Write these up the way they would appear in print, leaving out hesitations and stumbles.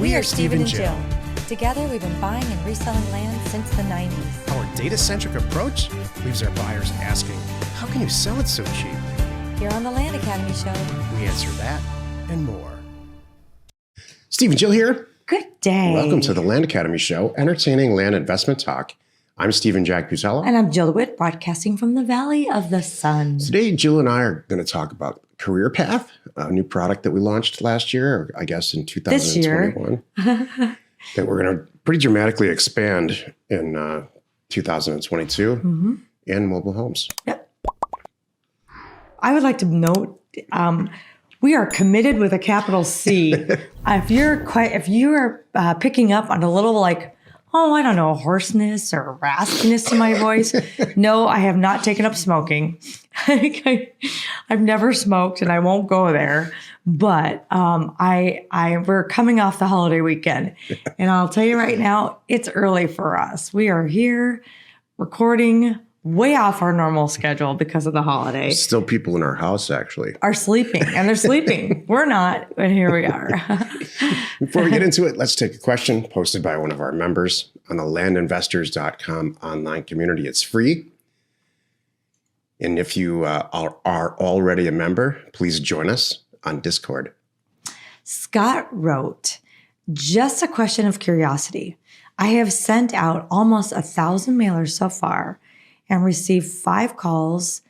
We are Steve and Jill. Together, we've been buying and reselling land since the 90s. Our data-centric approach leaves our buyers asking, how can you sell it so cheap? Here on the Land Academy Show, We answer that and more. Steve and Jill here. good day. Welcome to the Land Academy Show, entertaining land investment talk. I'm Stephen Jack Pusello. And I'm Jill DeWitt, broadcasting from the Valley of the Sun. Today, Jill and I are going to talk about Career Path, a new product that we launched last year, or I guess in 2021. That we're going to pretty dramatically expand in 2022 in mobile homes. Yep. I would like to note, we are committed with a capital C. If you're picking up on a little I don't know, hoarseness or raspiness to my voice. No, I have not taken up smoking. I've never smoked and I won't go there. But we're coming off the holiday weekend. And I'll tell you right now, it's early for us. We are here recording way off our normal schedule because of the holiday. Still people in our house, actually. Are sleeping, and they're sleeping. We're not, but here we are. Before we get into it, let's take a question posted by one of our members on the landinvestors.com online community. It's free. And if you are already a member, please join us on Discord. Scott wrote, just a question of curiosity. I have sent out almost 1,000 mailers so far and received 5 calls,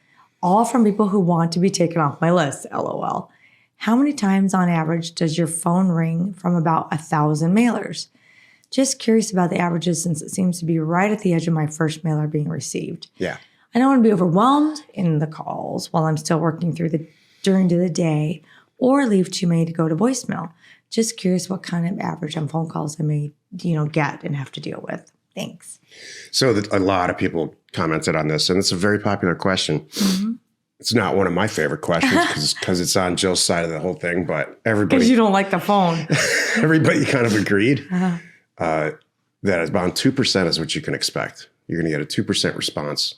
all from people who want to be taken off my list, LOL. How many times on average does your phone ring from about 1,000 mailers? Just curious about the averages since it seems to be right at the edge of my first mailer being received. Yeah. I don't want to be overwhelmed in the calls while I'm still working during the day or leave too many to go to voicemail. Just curious what kind of average on phone calls I may, get and have to deal with. Thanks. So a lot of people commented on this, and it's a very popular question. Mm-hmm. It's not one of my favorite questions because it's on Jill's side of the whole thing, but everybody... Because you don't like the phone. Everybody kind of agreed that about 2% is what you can expect. You're going to get a 2% response.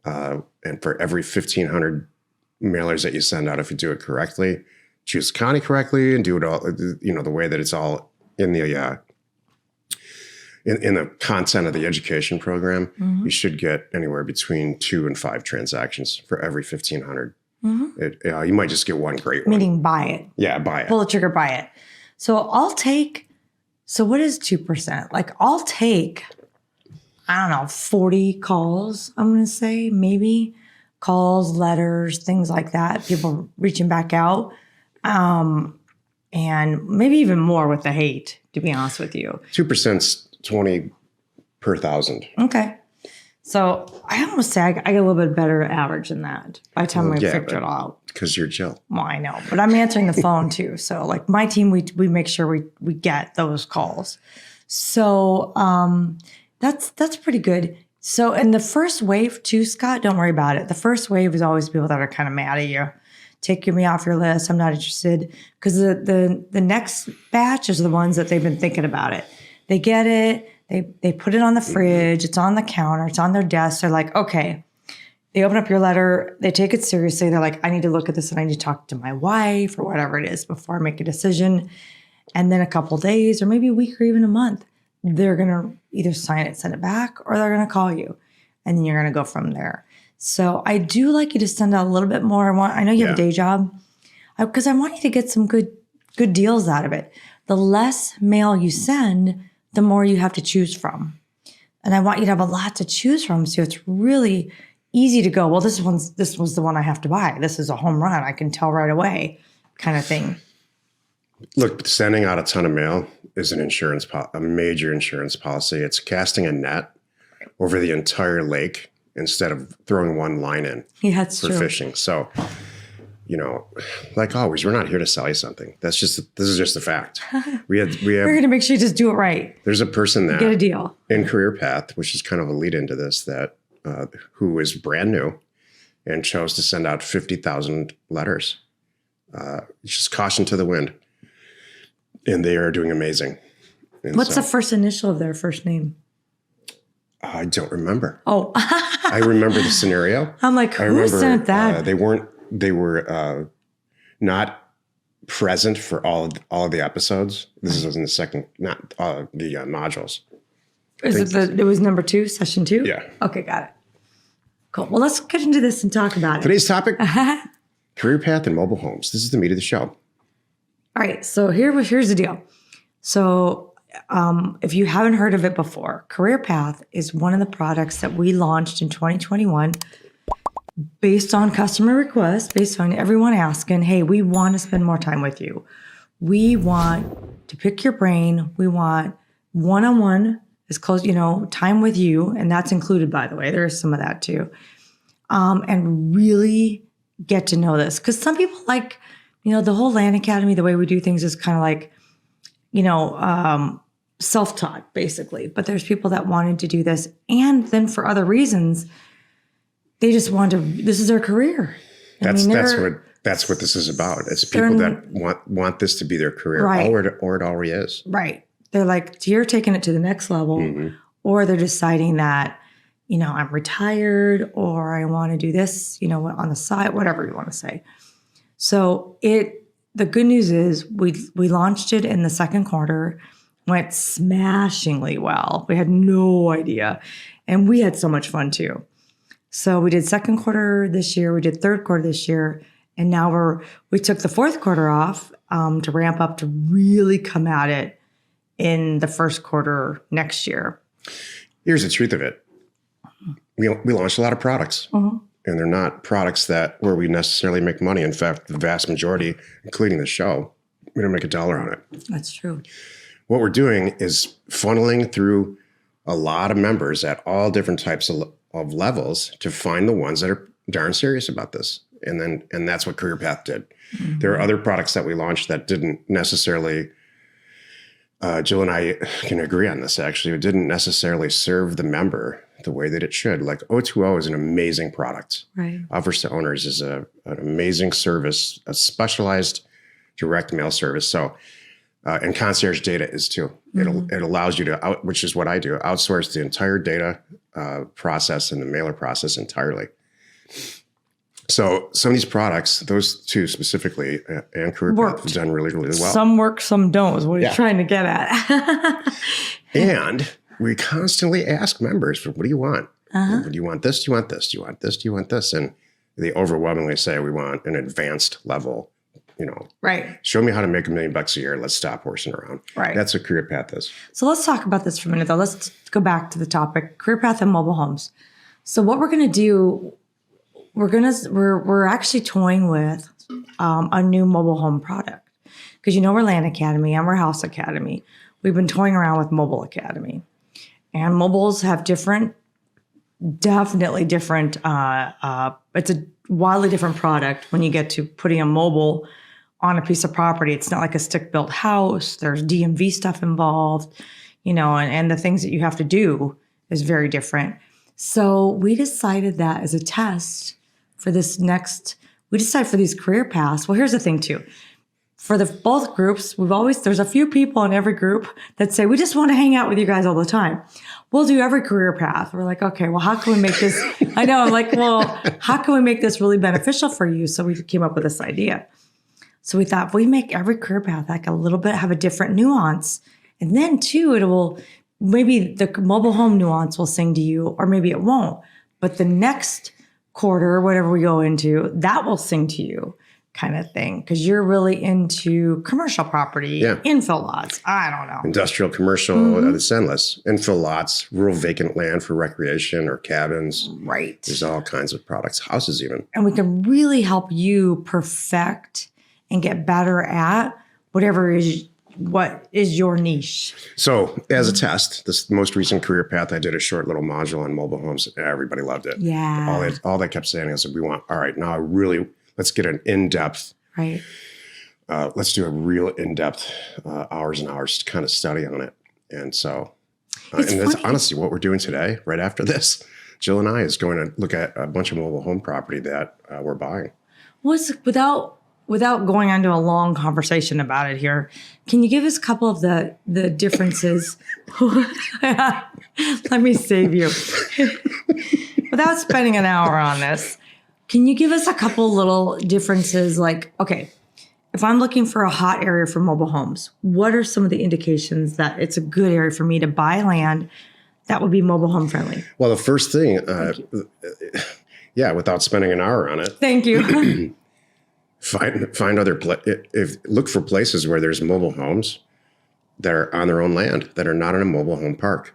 And for every 1,500 mailers that you send out, if you do it correctly, choose county correctly and do it all, the way that it's all in the... In the content of the education program, you should get anywhere between 2 and 5 transactions for every 1,500. Mm-hmm. You might just get one great one. Meaning buy it. Yeah, buy it. Pull the trigger, buy it. So so what is 2%? I'll take, 40 calls, I'm going to say, maybe. Calls, letters, things like that. People reaching back out. And maybe even more with the hate, to be honest with you. 2%'s 20 per 1,000. Okay. So I almost say I get a little bit better average than that by the time we figure it all out. Because you're Jill. Well, I know, but I'm answering the phone too. So my team, we make sure we get those calls. So that's pretty good. So in the first wave too, Scott, don't worry about it. The first wave is always people that are kind of mad at you. Taking me off your list. I'm not interested. Because the next batch is the ones that they've been thinking about it. They get it. They put it on the fridge. It's on the counter. It's on their desk. They're like, okay. They open up your letter. They take it seriously. They're like, I need to look at this and I need to talk to my wife or whatever it is before I make a decision. And then a couple of days or maybe a week or even a month, they're going to either sign it, send it back, or they're going to call you. And then you're going to go from there. So I do like you to send out a little bit more. I know you have a day job because I want you to get some good deals out of it. The less mail you send, the more you have to choose from. And I want you to have a lot to choose from so it's really easy to go, well, this was the one I have to buy. This is a home run. I can tell right away kind of thing. Look, sending out a ton of mail is a major insurance policy. It's casting a net over the entire lake instead of throwing one line in for fishing. So, like always, we're not here to sell you something. This is just a fact. We're going to make sure you just do it right. There's a person that get a deal in Career Path, which is kind of a lead into this, that who is brand new and chose to send out 50,000 letters. Just caution to the wind. And they are doing amazing. And what's the first initial of their first name? I don't remember. Oh. I remember the scenario. I'm like, who sent that? They were not present for all of the episodes. This is in the second, not the modules. It was number 2, session 2? Yeah. Okay, got it. Cool. Well, let's get into this and talk about it. Today's topic, career path in mobile homes. This is the meat of the show. All right. So here's the deal. So if you haven't heard of it before, Career Path is one of the products that we launched in 2021 based on customer requests, based on everyone asking, hey, we want to spend more time with you. We want to pick your brain. We want one-on-one, as close, time with you. And that's included, by the way. There's some of that too. And really get to know this. Because some people like, the whole Land Academy, the way we do things is kind of like, self-taught, basically. But there's people that wanted to do this. And then for other reasons, they just want to, this is their career. That's what this is about. It's people that want this to be their career, right, or it already is. Right. They're like, you're taking it to the next level, or they're deciding that, I'm retired, or I want to do this, on the side, whatever you want to say. So the good news is we launched it in the second quarter, went smashingly well. We had no idea. And we had so much fun too. So we did second quarter this year, we did third quarter this year, and now we took the fourth quarter off to ramp up to really come at it in the first quarter next year. Here's the truth of it. We launched a lot of products, and they're not products where we necessarily make money. In fact, the vast majority, including the show, we don't make $1 on it. That's true. What we're doing is funneling through a lot of members at all different types of levels to find the ones that are darn serious about this. And that's what Career Path did. There are other products that we launched that didn't necessarily, Jill and I can agree on this actually, it didn't necessarily serve the member the way that it should. Like O2O is an amazing product. Right. Offers to owners is an amazing service, a specialized direct mail service. So, and concierge data is too. It allows you to, which is what I do, outsource the entire data process and the mailer process entirely. So some of these products, those two specifically, and Career Path have done really, really well. Some work, some don't, is what he's trying to get at. And we constantly ask members, what do you want? Do you want this? Do you want this? Do you want this? Do you want this? And they overwhelmingly say we want an advanced level, right. Show me how to make $1 million a year. Let's stop horsing around. Right. That's what Career Path is. So let's talk about this for a minute, though. Let's go back to the topic, Career Path and mobile homes. So what we're going to do, we're actually toying with a new mobile home product, because we're Land Academy and we're House Academy. We've been toying around with Mobile Academy, and mobiles have definitely different. It's a wildly different product when you get to putting a mobile on a piece of property. It's not like a stick-built house. There's DMV stuff involved, and the things that you have to do is very different. So we decided that as a test for this we decided for these career paths. Well, here's the thing too. For both groups, there's a few people in every group that say, we just want to hang out with you guys all the time. We'll do every career path. We're like, okay, well, how can we make this? I know. I'm like, well, how can we make this really beneficial for you? So we came up with this idea. So we thought, if we make every career path like a little bit, have a different nuance. And then too, maybe the mobile home nuance will sing to you, or maybe it won't. But the next quarter, whatever we go into, that will sing to you, kind of thing. Because you're really into commercial property, infill lots. I don't know. Industrial, commercial, it's endless. Infill lots, rural vacant land for recreation or cabins. Right. There's all kinds of products, houses even. And we can really help you perfect and get better at what is your niche. So as a test, this most recent career path, I did a short little module on mobile homes. Everybody loved it. Yeah. All they kept saying is, let's get an in-depth, right. Let's do a real in-depth hours and hours to kind of study on it. And so, that's honestly what we're doing today, right after this. Jill and I is going to look at a bunch of mobile home property that we're buying. Without going on to a long conversation about it here, can you give us a couple of the differences? Let me save you. Without spending an hour on this, can you give us a couple little differences? Like, okay, if I'm looking for a hot area for mobile homes, what are some of the indications that it's a good area for me to buy land that would be mobile home friendly? Well, the first thing, without spending an hour on it. Thank you. Find other look for places where there's mobile homes that are on their own land, that are not in a mobile home park.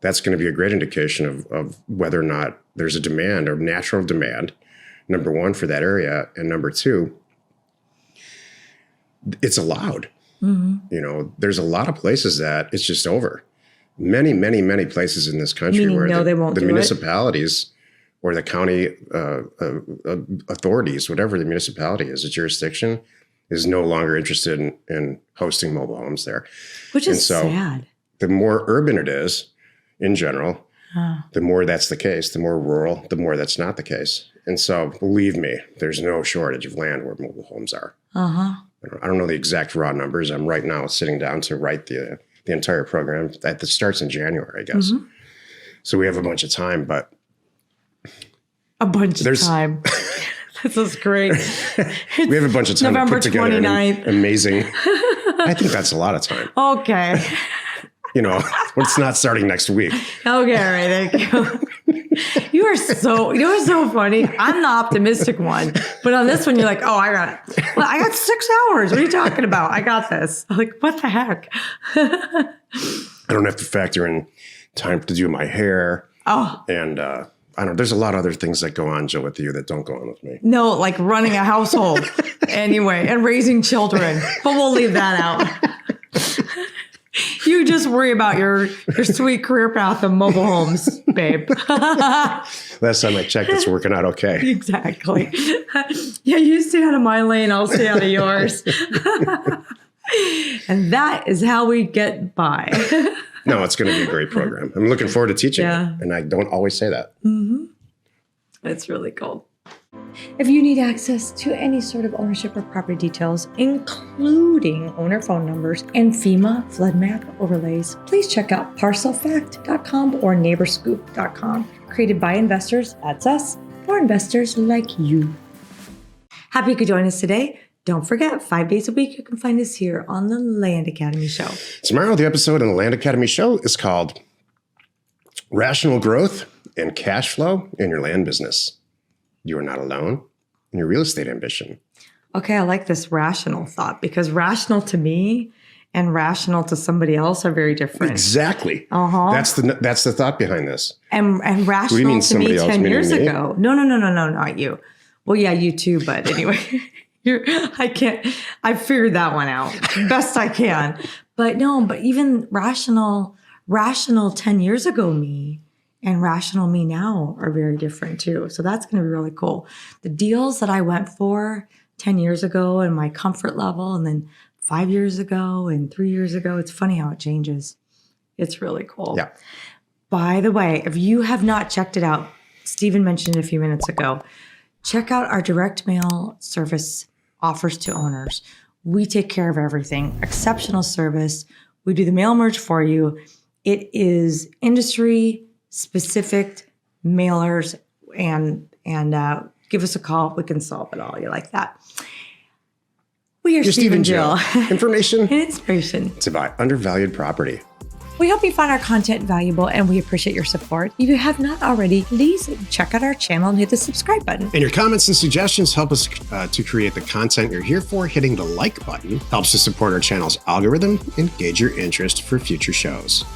That's going to be a great indication of whether or not there's a demand or natural demand, number one, for that area. And number two, it's allowed. Mm-hmm. There's a lot of places that it's just over. Many, many, many places in this country where the municipalities or the county authorities, whatever the municipality is, the jurisdiction, is no longer interested in hosting mobile homes there. Which is sad. The more urban it is, in general, the more that's the case. The more rural, the more that's not the case. And so, believe me, there's no shortage of land where mobile homes are. I don't know the exact raw numbers. I'm right now sitting down to write the entire program. That starts in January, I guess. Mm-hmm. So we have a bunch of time, but time. This is great. We have a bunch of time November to put together 29th. Amazing. I think that's a lot of time. Okay. It's not starting next week. Okay, all right, thank you. You're so funny. I'm the optimistic one. But on this one, you're like, oh, I got it. Well, I got 6 hours. What are you talking about? I got this. I'm like, what the heck? I don't have to factor in time to do my hair. Oh. And I don't know. There's a lot of other things that go on, Jill, with you that don't go on with me. No, like running a household anyway and raising children. But we'll leave that out. You just worry about your sweet career path of mobile homes, babe. Last time I checked, it's working out okay. Exactly. Yeah, you stay out of my lane, I'll stay out of yours. And that is how we get by. No, it's going to be a great program. I'm looking forward to teaching it. And I don't always say that. Mm-hmm. It's really cool. If you need access to any sort of ownership or property details, including owner phone numbers and FEMA flood map overlays, please check out parcelfact.com or neighborscoop.com. Created by investors, that's us, for investors like you. Happy you could join us today. Don't forget, 5 days a week, you can find us here on the Land Academy Show. Tomorrow, the episode on the Land Academy Show is called Rational Growth and Cash Flow in Your Land Business. You are not alone in your real estate ambition. Okay, I like this rational thought, because rational to me and rational to somebody else are very different. Exactly. That's the thought behind this. And rational to me 10 years ago. No, not you. Well, yeah, you too, but anyway. I figured that one out best I can. But even rational 10 years ago me and rational me now are very different too. So that's going to be really cool. The deals that I went for 10 years ago and my comfort level, and then 5 years ago and 3 years ago, it's funny how it changes. It's really cool. Yeah. By the way, if you have not checked it out, Stephen mentioned it a few minutes ago, check out our direct mail service offers to owners. We take care of everything. Exceptional service. We do the mail merge for you. It is industry specific mailers, and give us a call. We can solve it all. You like that? We are Steve and Jill. Information and inspiration to buy undervalued property. We hope you find our content valuable, and we appreciate your support. If you have not already, please check out our channel and hit the subscribe button. And your comments and suggestions help us to create the content you're here for. Hitting the like button helps to support our channel's algorithm and gauge your interest for future shows.